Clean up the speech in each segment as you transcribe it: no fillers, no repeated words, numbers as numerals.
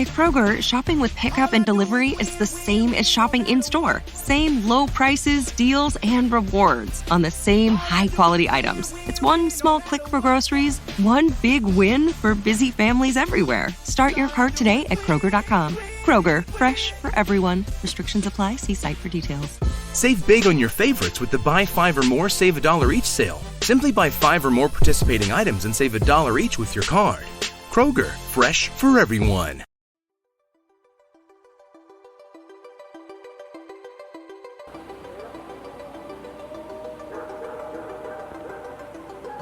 At Kroger, shopping with pickup and delivery is the same as shopping in-store. Same low prices, deals, and rewards on the same high-quality items. It's one small click for groceries, one big win for busy families everywhere. Start your cart today at Kroger.com. Kroger, fresh for everyone. Restrictions apply. See site for details. Save big on your favorites with the Buy 5 or More, Save $1 each sale. Simply buy 5 or more participating items and save $1 each with your card. Kroger, fresh for everyone.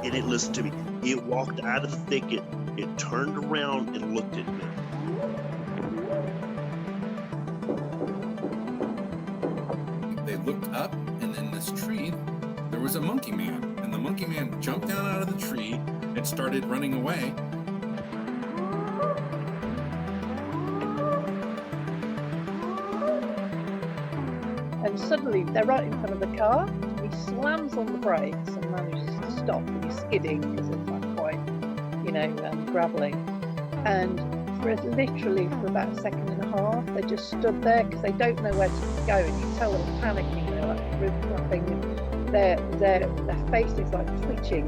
It didn't listen to me. It walked out of the thicket. It turned around and looked at me. They looked up, and in this tree, there was a monkey man. And the monkey man jumped down out of the tree and started running away. And suddenly, they're right in front of the car. He slams on the brakes and manages to stop, and he's skidding because it's like quite, gravelly. And literally for about a second and a half, they just stood there because they don't know where to go, and you tell them panicking. They're like rib flapping, and their face is like twitching.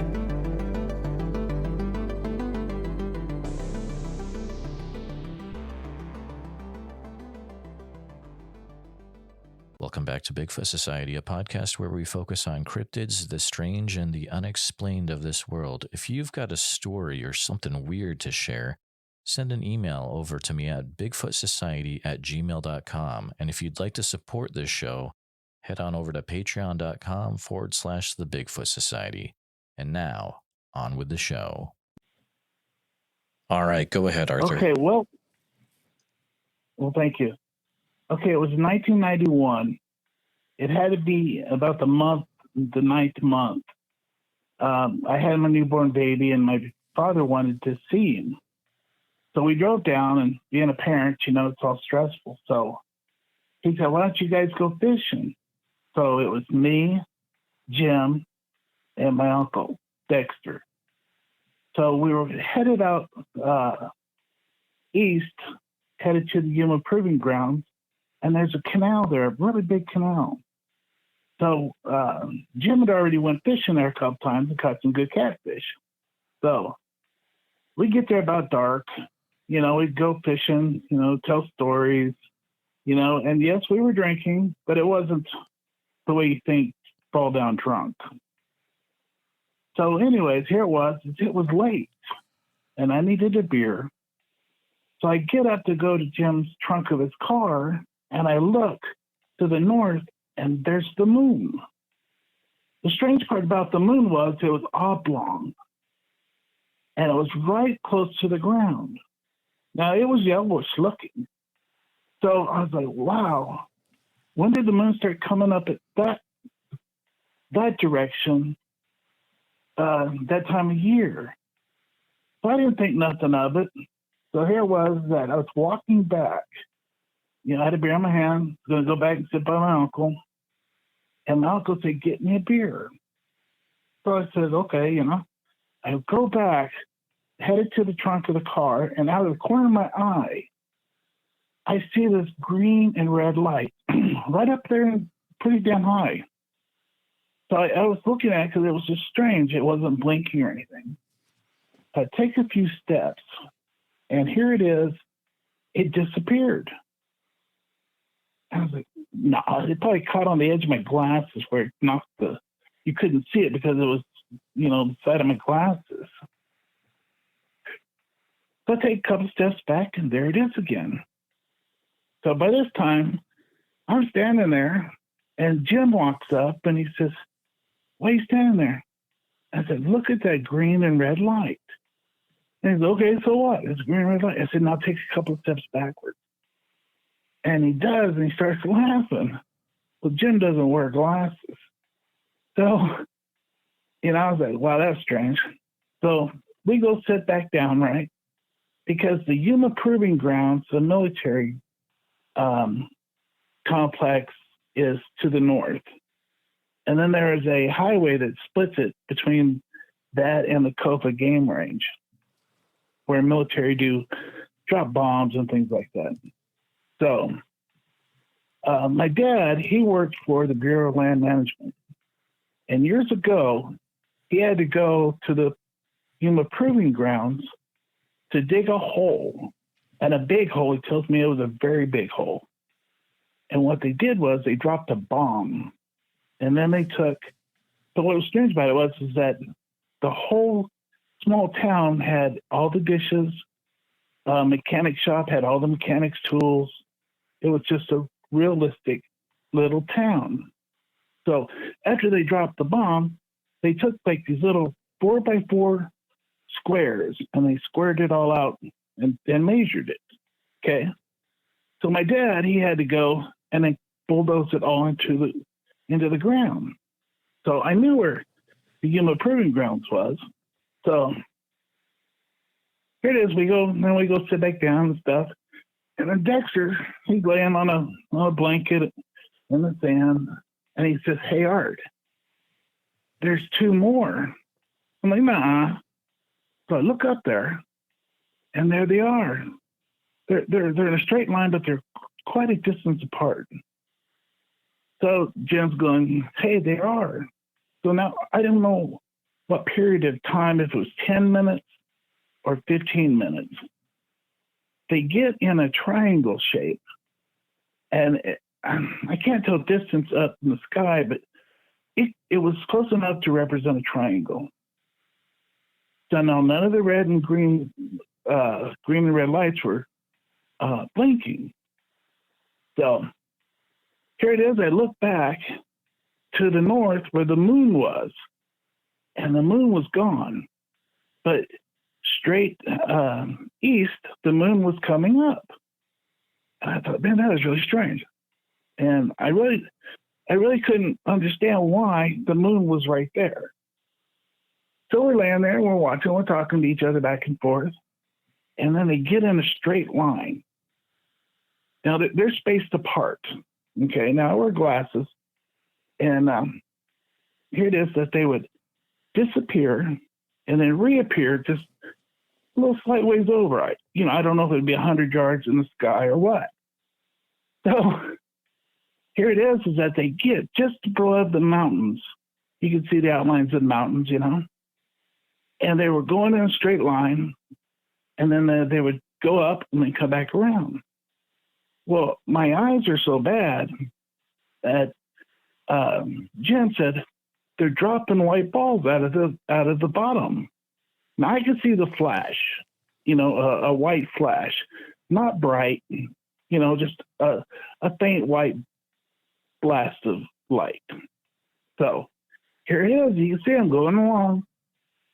Welcome back to Bigfoot Society, a podcast where we focus on cryptids, the strange, and the unexplained of this world. If you've got a story or something weird to share, send an email over to me at bigfootsociety@gmail.com. And if you'd like to support this show, head on over to patreon.com/the Bigfoot Society. And now, on with the show. All right, go ahead, Arthur. Okay, well, thank you. Okay, it was 1991. It had to be about the ninth month. I had my newborn baby, and my father wanted to see him. So we drove down, and being a parent, it's all stressful. So he said, why don't you guys go fishing? So it was me, Jim, and my uncle, Dexter. So we were headed out east, headed to the Yuma Proving Grounds, and there's a canal there, a really big canal. So Jim had already went fishing there a couple times and caught some good catfish. So we get there about dark, we'd go fishing, tell stories, and yes, we were drinking, but it wasn't the way you think, fall down drunk. So anyways, here it was late, and I needed a beer. So I get up to go to Jim's trunk of his car, and I look to the north, and there's the moon. The strange part about the moon was it was oblong, and it was right close to the ground. Now, it was yellowish looking. So I was like, wow, when did the moon start coming up at that direction that time of year? So I didn't think nothing of it. So here was that I was walking back. I had a beer in my hand, going to go back and sit by my uncle. And my uncle said, get me a beer. So I said, okay, I go back, headed to the trunk of the car, and out of the corner of my eye, I see this green and red light right up there, pretty damn high. So I was looking at it because it was just strange. It wasn't blinking or anything. I take a few steps, and here it is. It disappeared. I was like, no, it probably caught on the edge of my glasses where it knocked you couldn't see it because it was, the side of my glasses. So I take a couple steps back, and there it is again. So by this time, I'm standing there, and Jim walks up, and he says, why are you standing there? I said, look at that green and red light. And he said, okay, so what? It's a green and red light. I said, now take a couple of steps backwards. And he does, and he starts laughing. Well, Jim doesn't wear glasses. So, I was like, wow, that's strange. So we go sit back down, right? Because the Yuma Proving Grounds, the military complex, is to the north. And then there is a highway that splits it between that and the Copa Game Range, where military do drop bombs and things like that. So my dad, he worked for the Bureau of Land Management. And years ago, he had to go to the Yuma Proving Grounds to dig a hole. And a big hole, he tells me it was a very big hole. And what they did was they dropped a bomb. And then they took, but what was strange about it is that the whole small town had all the dishes, mechanic shop had all the mechanics tools. It was just a realistic little town. So after they dropped the bomb, they took like these little 4x4 squares and they squared it all out and measured it. Okay. So my dad, he had to go and then bulldoze it all into the ground. So I knew where the Yuma Proving Grounds was. So here it is. We go sit back down and stuff. And then Dexter, he's laying on a blanket in the sand, and he says, "Hey, Art, there's two more." I'm like, "Nah." So I look up there, and there they are. They're in a straight line, but they're quite a distance apart. So Jim's going, "Hey, they are." So now I don't know what period of time, if it was 10 minutes or 15 minutes. They get in a triangle shape, and I can't tell distance up in the sky, but it was close enough to represent a triangle. So now none of the red and green and red lights were blinking. So here it is. I look back to the north where the moon was, and the moon was gone. But straight east, the moon was coming up. And I thought, man, that is really strange. And I really couldn't understand why the moon was right there. So we're laying there, we're watching, we're talking to each other back and forth. And then they get in a straight line. Now they're spaced apart. Okay, now I wear glasses. And here it is that they would disappear and then reappear just a little slight ways over. I don't know if it'd be 100 yards in the sky or what. So here it is that they get just above the mountains. You can see the outlines of the mountains, and they were going in a straight line, and then they would go up and then come back around. Well, my eyes are so bad that Jen said they're dropping white balls out of the bottom. Now I could see the flash, a white flash, not bright, just a faint white blast of light. So here it is. You can see them going along,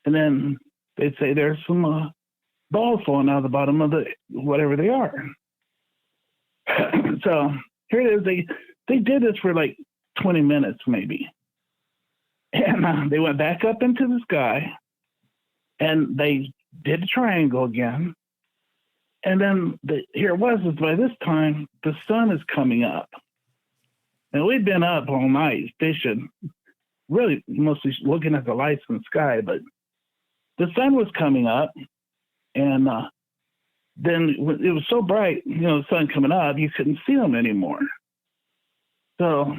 and then they'd say there's some balls falling out of the bottom of the whatever they are. So here it is. They did this for like 20 minutes maybe, and they went back up into the sky, and they did the triangle again. And then here it was, by this time, the sun is coming up. And we'd been up all night fishing, really mostly looking at the lights in the sky, but the sun was coming up. And then it was so bright, the sun coming up, you couldn't see them anymore. So,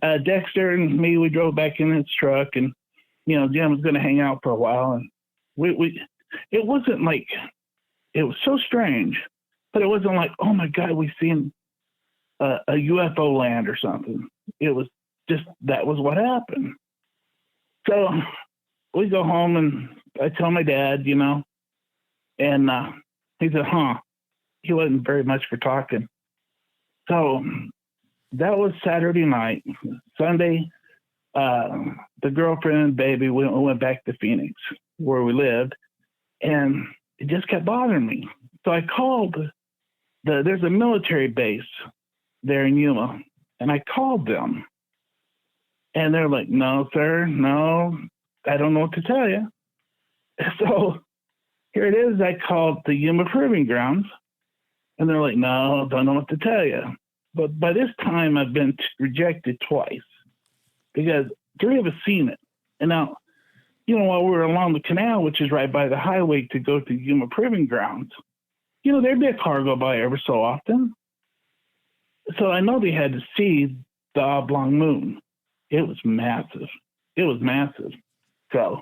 Dexter and me, we drove back in his truck, and, Jim was going to hang out for a while. And it wasn't like, it was so strange, but it wasn't like, oh my God, we seen a UFO land or something. It was just, that was what happened. So we go home, and I tell my dad, and he said, he wasn't very much for talking. So that was Saturday night. Sunday, the girlfriend and baby went back to Phoenix, where we lived, and it just kept bothering me. So I called there's a military base there in Yuma, and I called them, and they're like, "No, sir, no, I don't know what to tell you." So here it is. I called the Yuma Proving Grounds, and they're like, "No, don't know what to tell you." But by this time, I've been rejected twice, because 3 of us seen it. And now, while we were along the canal, which is right by the highway to go to Yuma Proving Grounds, there'd be a car go by every so often. So I know they had to see the oblong moon. It was massive. So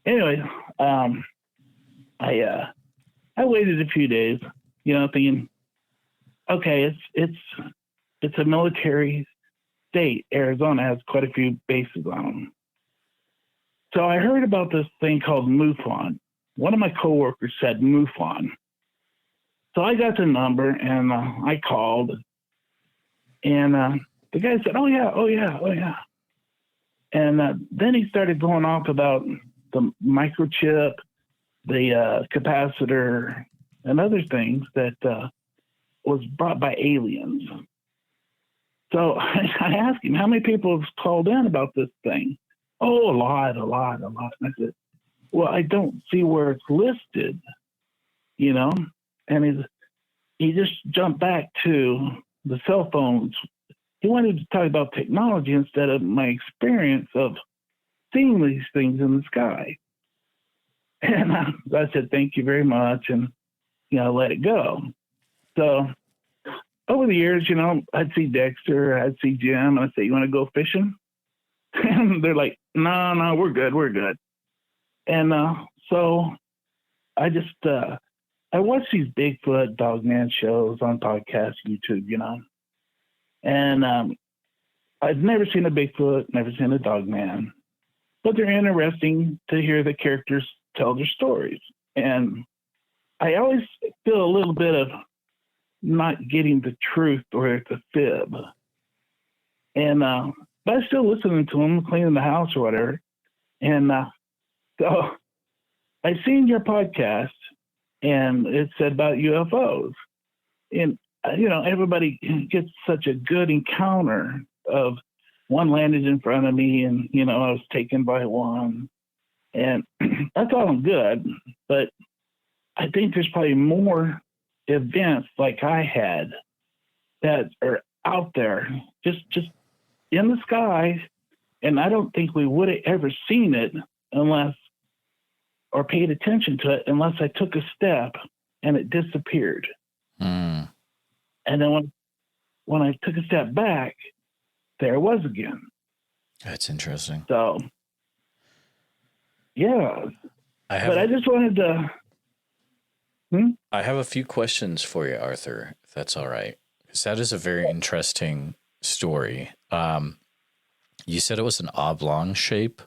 anyway, I waited a few days, thinking, okay, it's a military state. Arizona has quite a few bases on them. So I heard about this thing called MUFON. One of my coworkers said MUFON. So I got the number and I called, and the guy said, oh yeah. And then he started going off about the microchip, the capacitor, and other things that was brought by aliens. So I asked him, how many people have called in about this thing? Oh, a lot. And I said, well, I don't see where it's listed, And he just jumped back to the cell phones. He wanted to talk about technology instead of my experience of seeing these things in the sky. And I said, thank you very much. And, let it go. So over the years, I'd see Dexter, I'd see Jim, and I'd say, you want to go fishing? And they're like, no, we're good. And so I just, I watch these Bigfoot, Dogman shows on podcasts, YouTube, And I've never seen a Bigfoot, never seen a Dogman, but they're interesting to hear the characters tell their stories. And I always feel a little bit of not getting the truth or it's a fib. And but I'm still listening to them, cleaning the house or whatever. And so I seen your podcast, and it said about UFOs. And, everybody gets such a good encounter of one landed in front of me, and, I was taken by one. And that's all good. But I think there's probably more events like I had that are out there, just in the sky. And I don't think we would have ever seen it or paid attention to it unless I took a step and it disappeared. Mm. And then when I took a step back, there it was again. That's interesting. So, yeah. I just wanted to... I have a few questions for you, Arthur, if that's all right. Because that is a very interesting story. You said it was an oblong shape?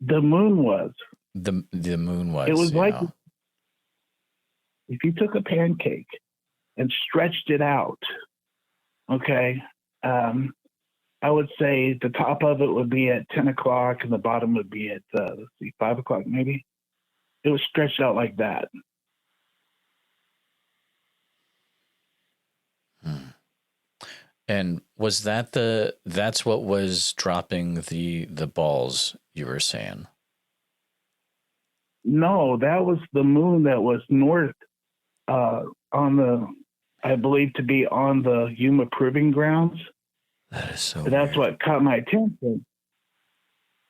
The moon was. The moon was. It was like if you took a pancake and stretched it out, okay, I would say the top of it would be at 10 o'clock and the bottom would be at, 5 o'clock maybe. It was stretched out like that. And was that's what was dropping the balls you were saying? No, that was the moon that was north I believe to be on the Yuma proving grounds. That is so That's weird. what caught my attention.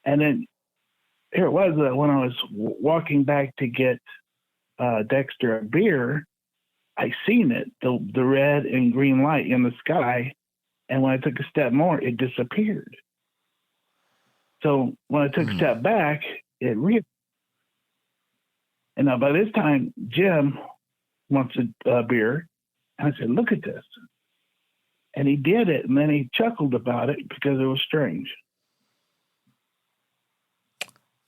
And then here it was when I was walking back to get Dexter a beer, I seen it, the red and green light in the sky. And when I took a step more, it disappeared. So when I took a step back, it reappeared. And now by this time, Jim wants a beer. And I said, look at this. And he did it. And then he chuckled about it because it was strange.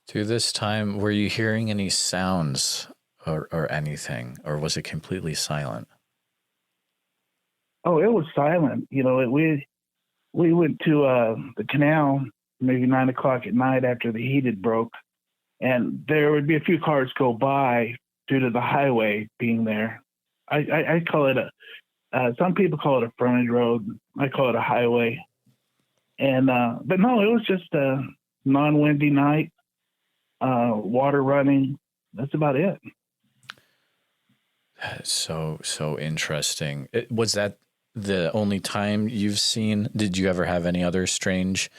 Through this time, were you hearing any sounds or anything? Or was it completely silent? Oh, it was silent. We went to the canal maybe 9 o'clock at night after the heat had broke. And there would be a few cars go by due to the highway being there. I call it some people call it a frontage road. I call it a highway. And, but no, it was just a non-windy night, water running. That's about it. So interesting. Was that the only time you've seen? Did you ever have any other strange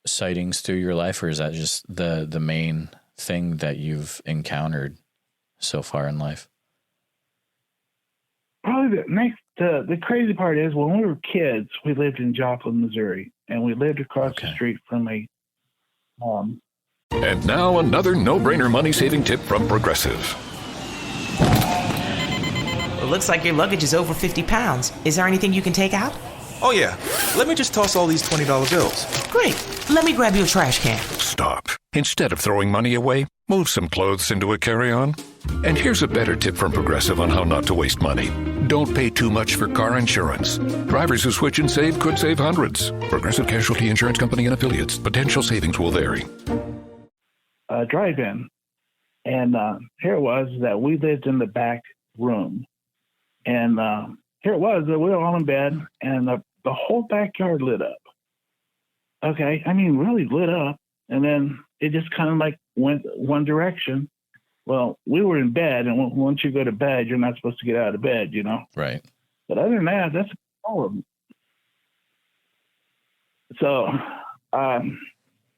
sightings through your life, or is that just the main thing that you've encountered so far in life? Probably the crazy part is when we were kids, we lived in Joplin, Missouri, and we lived across the street from a And now another no-brainer money-saving tip from Progressive. Well, looks like your luggage is over 50 pounds. Is there anything you can take out? Oh, yeah. Let me just toss all these $20 bills. Great. Let me grab you a trash can. Stop. Instead of throwing money away, move some clothes into a carry-on. And here's a better tip from Progressive on how not to waste money. Don't pay too much for car insurance. Drivers who switch and save could save hundreds. Progressive Casualty Insurance Company and Affiliates. Potential savings will vary. Drive-in. And here it was that we lived in the back room. And here it was that we were all in bed, and the whole backyard lit up. Okay, I mean, really lit up. And then it just kind of like went one direction. Well, we were in bed, and once you go to bed, you're not supposed to get out of bed, you know? Right. But other than that, that's a problem. So,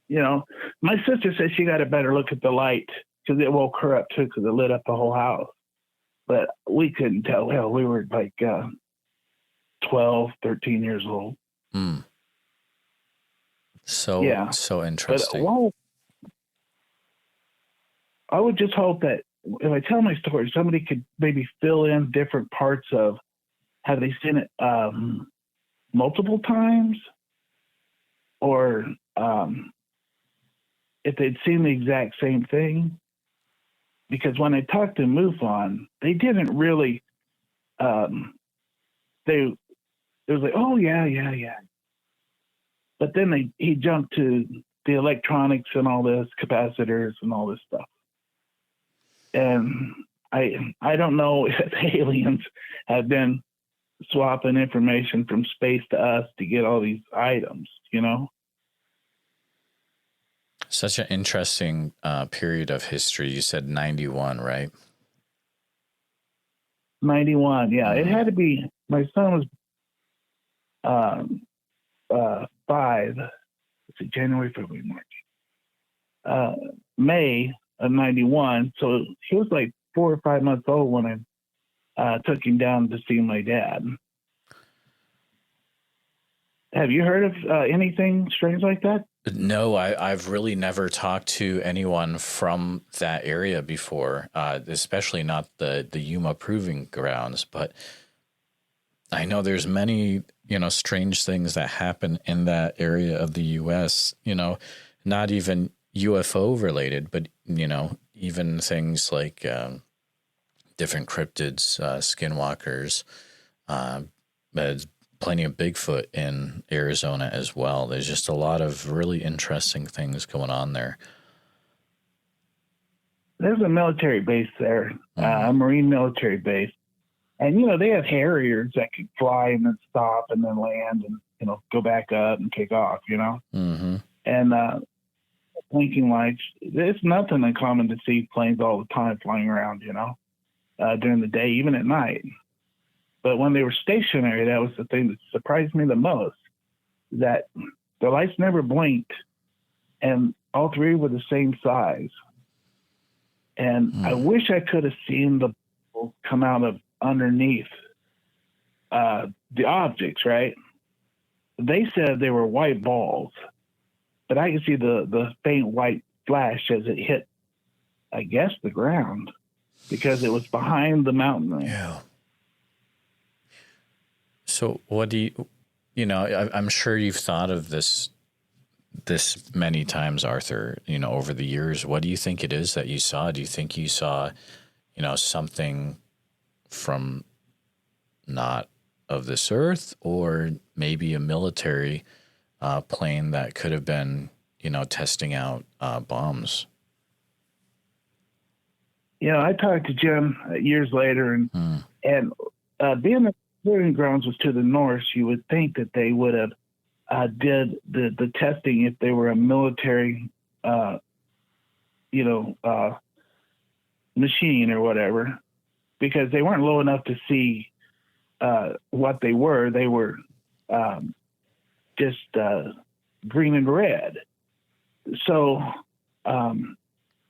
you know, my sister said she got a better look at the light because it woke her up too because it lit up the whole house. But we couldn't tell. Hell, we were like 12, 13 years old. Mm. So interesting. But, well, I would just hope that if I tell my story, somebody could maybe fill in different parts of, have they seen it multiple times? Or if they'd seen the exact same thing? Because when I talked to MUFON, they didn't really, it was like, oh, yeah. But then he jumped to the electronics and all this, capacitors and all this stuff. And I don't know if aliens have been swapping information from space to us to get all these items, you know? Such an interesting period of history. You said 91, right? 91, yeah. It had to be, my son was 5, let's see, January, February, March. May of 91, so he was like 4 or 5 months old when I took him down to see my dad. Have you heard of anything strange like that? No, I've really never talked to anyone from that area before, especially not the Yuma proving grounds. But I know there's many, strange things that happen in that area of the U.S., not even UFO related, but, even things like different cryptids, skinwalkers, there's plenty of Bigfoot in Arizona as well. There's just a lot of really interesting things going on there. There's a military base there, a Marine military base. And, they have Harriers that could fly and then stop and then land and, go back up and take off, Mm-hmm. And blinking lights. It's nothing uncommon to see planes all the time flying around, during the day, even at night. But when they were stationary, that was the thing that surprised me the most, that the lights never blinked, and all three were the same size. And I wish I could have seen the balls come out of underneath the objects, right? They said they were white balls, but I could see the faint white flash as it hit, I guess, the ground, because it was behind the mountain range. Yeah. So what do I'm sure you've thought of this many times, Arthur, over the years. What do you think it is that you saw? Do you think you saw, something from not of this earth, or maybe a military plane that could have been, testing out bombs? I talked to Jim years later, and being the clearing grounds was to the north, you would think that they would have did the testing if they were a military, machine or whatever, because they weren't low enough to see what they were. They were just green and red. So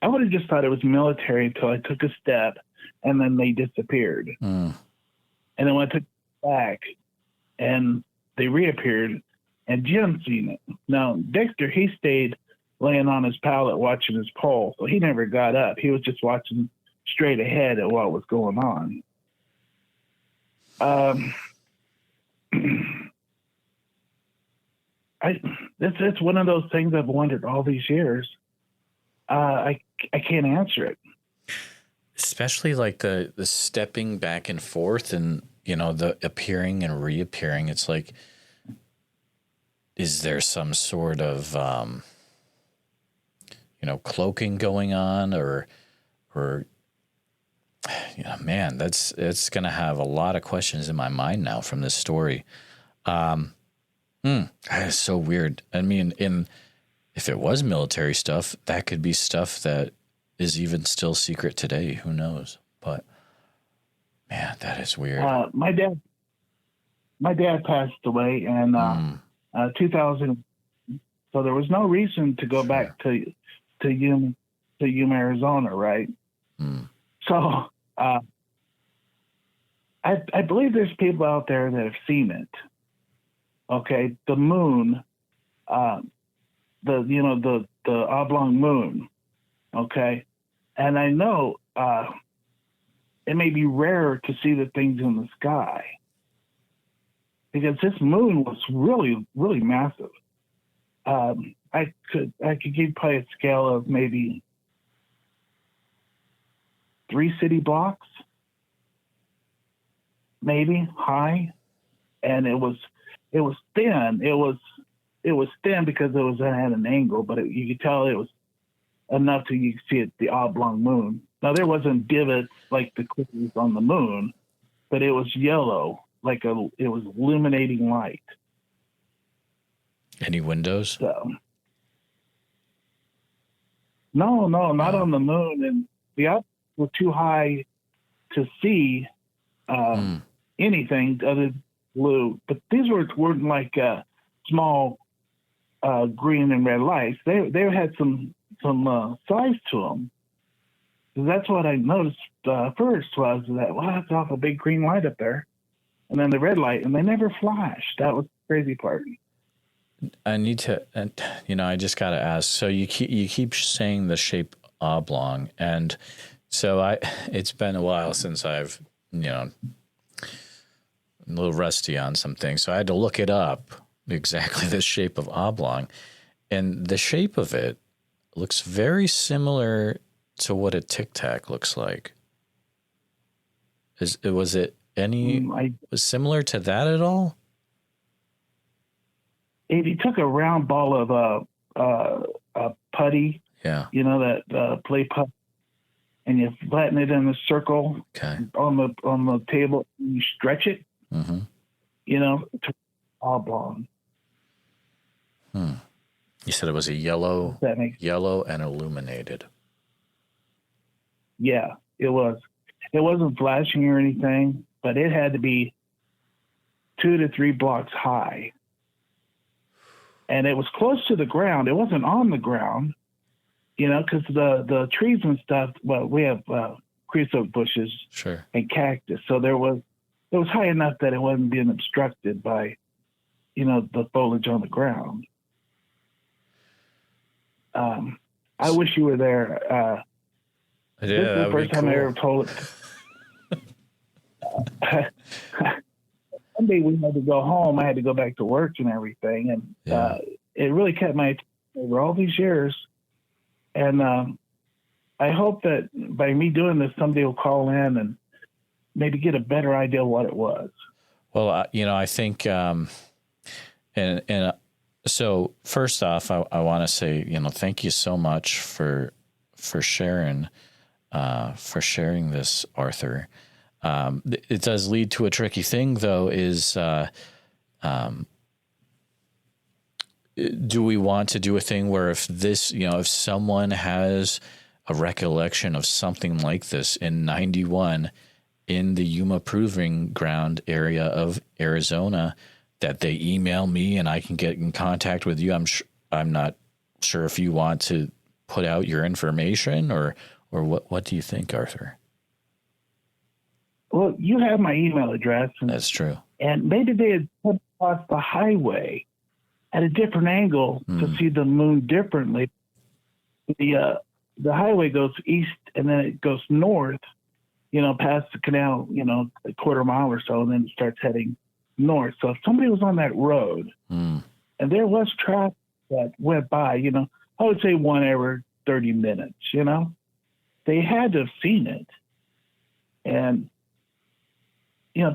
I would have just thought it was military until I took a step, and then they disappeared. And then when I took it back, and they reappeared, and Jim seen it. Now, Dexter, he stayed laying on his pallet watching his pole, so he never got up. He was just watching straight ahead at what was going on. It's one of those things I've wondered all these years. I can't answer it. Especially like the stepping back and forth and, you know, the appearing and reappearing. It's like, is there some sort of, you know, cloaking going on or, you know, man, it's going to have a lot of questions in my mind now from this story. It's so weird. I mean, if it was military stuff, that could be stuff that is even still secret today. Who knows? But man, that is weird. My dad passed away in 2000, so there was no reason to go back to Yuma, Arizona, right? So I believe there's people out there that have seen it. Okay, the moon, the oblong moon. Okay, and I know it may be rarer to see the things in the sky because this moon was really, really massive. I could give probably a scale of maybe 3 city blocks, maybe high, and it was thin. It was thin because it was at an angle, but you could tell it was enough to you could see it, the oblong moon. Now there wasn't divots like the craters on the moon, but it was yellow, it was illuminating light. Any windows? So, no, not on the moon, and the objects were too high to see anything other than blue. But these weren't like small green and red lights. They had some size to them. That's what I noticed first was that, wow, that's awful big green light up there. And then the red light, and they never flashed. That was the crazy part. I need to, I just got to ask. So you keep saying the shape oblong, and so it's been a while since I've, a little rusty on some things. So I had to look it up, exactly the shape of oblong, and the shape of it looks very similar to what a Tic Tac looks like. Was it was similar to that at all? If you took a round ball of putty, that play putt, and you flatten it in a circle on the table, and you stretch it, to oblong. You said it was a yellow and illuminated. Yeah, it was. It wasn't flashing or anything, but it had to be 2 to 3 blocks high. And it was close to the ground. It wasn't on the ground, because the trees and stuff, well, we have creosote bushes and cactus. So it was high enough that it wasn't being obstructed by, the foliage on the ground. I wish you were there. This is the first time I ever told it. One day we had to go home. I had to go back to work and everything. And it really kept my attention over all these years. And I hope that by me doing this, somebody will call in and maybe get a better idea of what it was. Well, I think, so first off, I want to say, thank you so much for sharing this, Arthur. It does lead to a tricky thing, though, is do we want to do a thing where if someone has a recollection of something like this in 91 in the Yuma Proving Ground area of Arizona, that they email me and I can get in contact with you? I'm not sure if you want to put out your information, or what do you think, Arthur? Well, you have my email address. That's true. And maybe they had put across the highway at a different angle to see the moon differently. The highway goes east and then it goes north, past the canal, a quarter mile or so, and then it starts heading north. So if somebody was on that road and there was traffic that went by, I would say one every 30 minutes, they had to have seen it. And,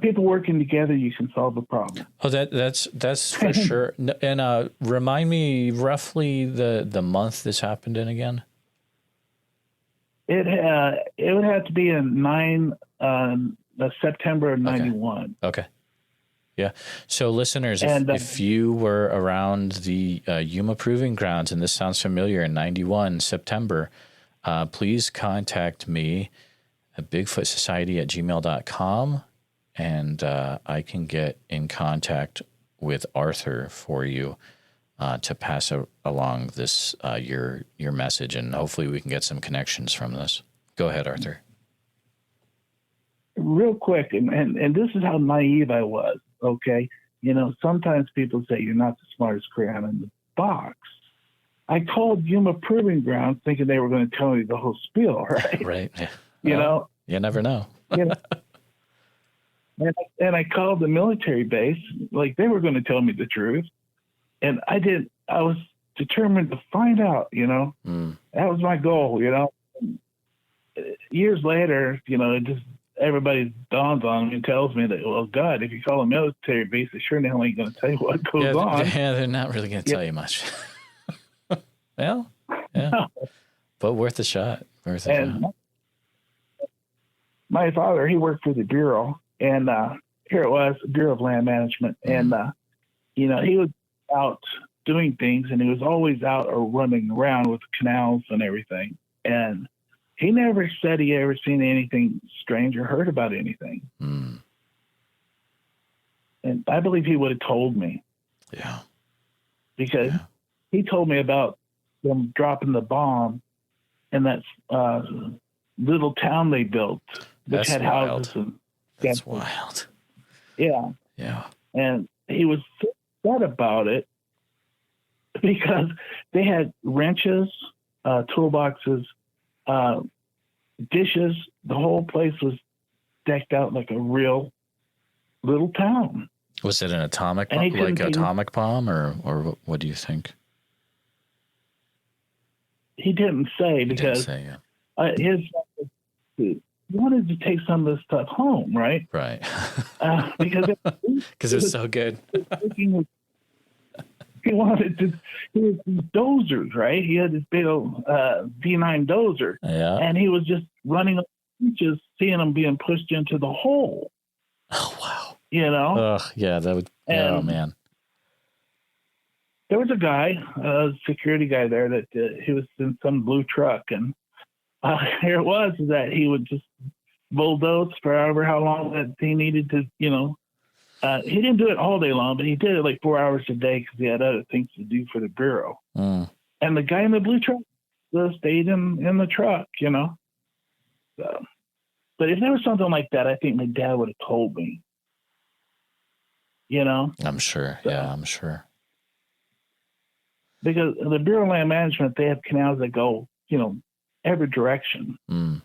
people working together, you can solve a problem. Oh, that's for sure. And remind me roughly the month this happened in again. It would have to be in September of 91. Okay. Yeah. So listeners, if you were around the Yuma Proving Grounds and this sounds familiar in 91, September, please contact me at bigfootsociety@gmail.com. And I can get in contact with Arthur for you to pass along this your message, and hopefully we can get some connections from this. Go ahead, Arthur. Real quick, and this is how naive I was, okay? Sometimes people say you're not the smartest crayon in the box. I called Yuma Proving Grounds thinking they were going to tell me the whole spiel, right? Right. Yeah. You never know. And I called the military base, like they were going to tell me the truth. And I did. I was determined to find out, That was my goal, Years later, it just, everybody dawns on me and tells me that, well, God, if you call a military base, they sure now ain't going to tell you what goes on. Yeah, they're not really going to tell you much. Well, yeah. No. But worth a shot. My father, he worked for the Bureau. And here it was, Bureau of Land Management. And, he was out doing things, and he was always out or running around with canals and everything. And he never said he ever seen anything strange or heard about anything. And I believe he would have told me. Yeah. Because he told me about them dropping the bomb in that little town they built, which had houses and that's wild. Yeah. Yeah. And he was so upset about it because they had wrenches, toolboxes, dishes. The whole place was decked out like a real little town. Was it an atomic bomb, or what do you think? He didn't say because his he wanted to take some of this stuff home, right? Right. Because it's so good. He wanted to. He had these dozers, right? He had this big old V9 dozer, and he was just running up beaches, seeing them being pushed into the hole. Oh wow! Yeah, that would. Oh man. There was a guy, a security guy there that he was in some blue truck, and here it was that he would just bulldoze for however how long that he needed to, he didn't do it all day long, but he did it like 4 hours a day because he had other things to do for the Bureau. And the guy in the blue truck stayed in the truck, So, but if there was something like that, I think my dad would have told me, I'm sure. So, yeah, I'm sure. Because the Bureau of Land Management, they have canals that go, every direction, all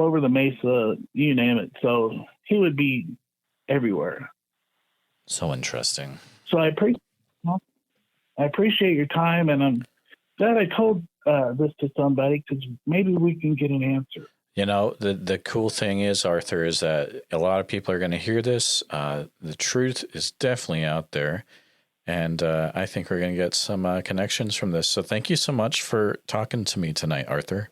over the mesa, you name it. So he would be everywhere. So interesting. So I appreciate your time, and I'm glad I told this to somebody because maybe we can get an answer. The cool thing is, Arthur, is that a lot of people are going to hear this. The truth is definitely out there. And I think we're going to get some connections from this. So thank you so much for talking to me tonight, Arthur.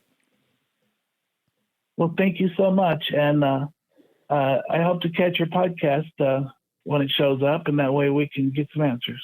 Well, thank you so much. And I hope to catch your podcast when it shows up, and that way we can get some answers.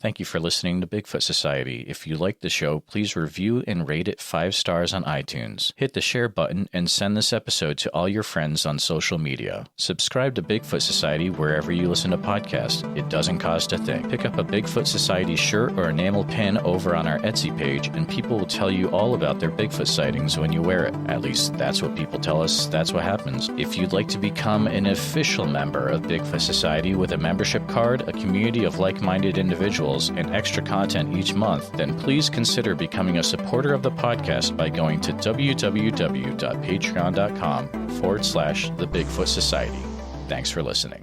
Thank you for listening to Bigfoot Society. If you like the show, please review and rate it 5 stars on iTunes. Hit the share button and send this episode to all your friends on social media. Subscribe to Bigfoot Society wherever you listen to podcasts. It doesn't cost a thing. Pick up a Bigfoot Society shirt or enamel pin over on our Etsy page, and people will tell you all about their Bigfoot sightings when you wear it. At least that's what people tell us. That's what happens. If you'd like to become an official member of Bigfoot Society with a membership card, a community of like-minded individuals, and extra content each month, then please consider becoming a supporter of the podcast by going to www.patreon.com/The Bigfoot Society. Thanks for listening.